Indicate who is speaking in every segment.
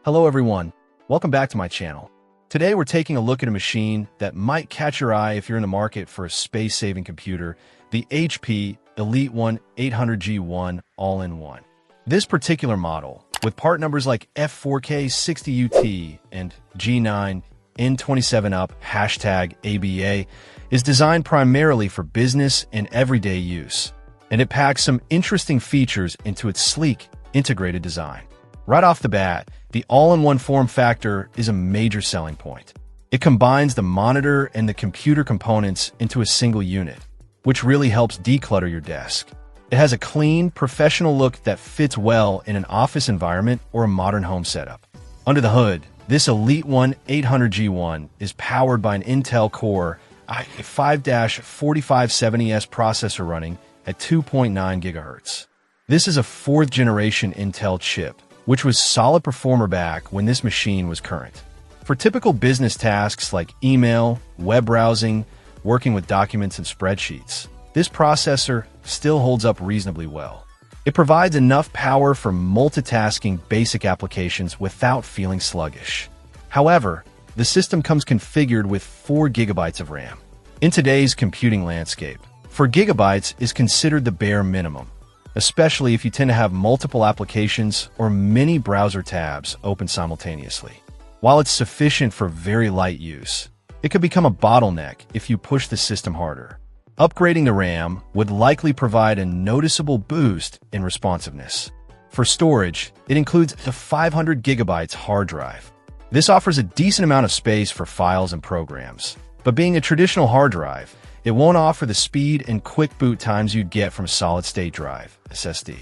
Speaker 1: Hello everyone, welcome back to my channel. Today we're taking a look at a machine that might catch your eye if you're in the market for a space-saving computer, the HP EliteOne 800G1 All-in-One. This particular model, with part numbers like F4K60UT and G9N27UP #ABA, is designed primarily for business and everyday use, and it packs some interesting features into its sleek, integrated design. Right off the bat, the all-in-one form factor is a major selling point. It combines the monitor and the computer components into a single unit, which really helps declutter your desk. It has a clean, professional look that fits well in an office environment or a modern home setup. Under the hood, this EliteOne 800G1 is powered by an Intel Core i5-4570S processor running at 2.9 GHz. This is a fourth-generation Intel chip, which was solid performer back when this machine was current. For typical business tasks like email, web browsing, working with documents and spreadsheets, this processor still holds up reasonably well. It provides enough power for multitasking basic applications without feeling sluggish. However, the system comes configured with 4 GB of RAM. In today's computing landscape, 4 GB is considered the bare minimum, especially if you tend to have multiple applications or many browser tabs open simultaneously. While it's sufficient for very light use, it could become a bottleneck if you push the system harder. Upgrading the RAM would likely provide a noticeable boost in responsiveness. For storage, it includes a 500 GB hard drive. This offers a decent amount of space for files and programs, but being a traditional hard drive, it won't offer the speed and quick boot times you'd get from a solid-state drive, SSD.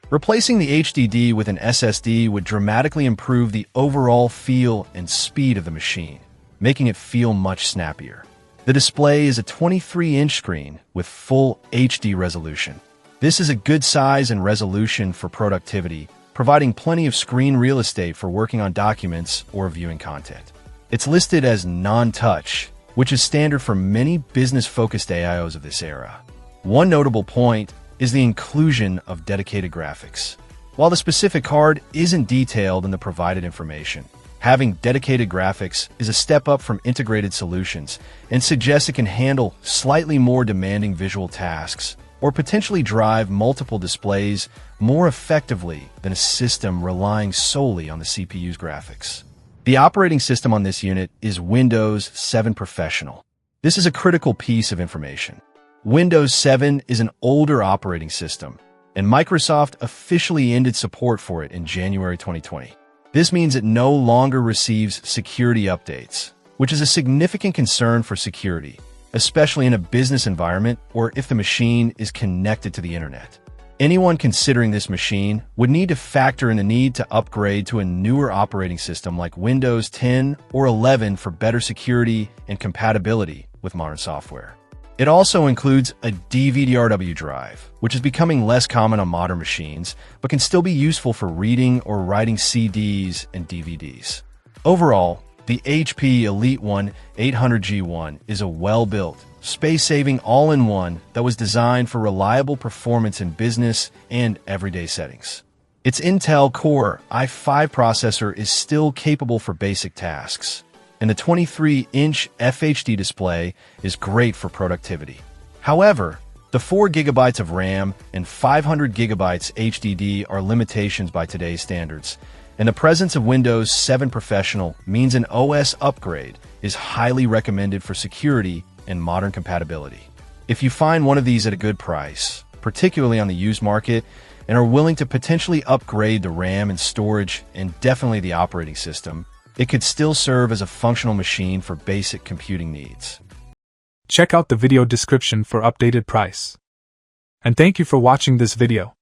Speaker 1: Replacing the HDD with an SSD would dramatically improve the overall feel and speed of the machine, making it feel much snappier. The display is a 23-inch screen with full HD resolution. This is a good size and resolution for productivity, providing plenty of screen real estate for working on documents or viewing content. It's listed as non-touch, which is standard for many business-focused AIOs of this era. One notable point is the inclusion of dedicated graphics. While the specific card isn't detailed in the provided information, having dedicated graphics is a step up from integrated solutions and suggests it can handle slightly more demanding visual tasks or potentially drive multiple displays more effectively than a system relying solely on the CPU's graphics. The operating system on this unit is Windows 7 Professional. This is a critical piece of information. Windows 7 is an older operating system, and Microsoft officially ended support for it in January 2020. This means it no longer receives security updates, which is a significant concern for security, especially in a business environment or if the machine is connected to the internet. Anyone considering this machine would need to factor in the need to upgrade to a newer operating system like Windows 10 or 11 for better security and compatibility with modern software. It also includes a DVD-RW drive, which is becoming less common on modern machines, but can still be useful for reading or writing CDs and DVDs. Overall, the HP EliteOne 800G1 is a well-built, space-saving all-in-one that was designed for reliable performance in business and everyday settings. Its Intel Core i5 processor is still capable for basic tasks, and the 23-inch FHD display is great for productivity. However, the 4 GB of RAM and 500 GB HDD are limitations by today's standards, and the presence of Windows 7 Professional means an OS upgrade is highly recommended for security and modern compatibility. If you find one of these at a good price, particularly on the used market, and are willing to potentially upgrade the RAM and storage and definitely the operating system, it could still serve as a functional machine for basic computing needs.
Speaker 2: Check out the video description for updated price. And thank you for watching this video.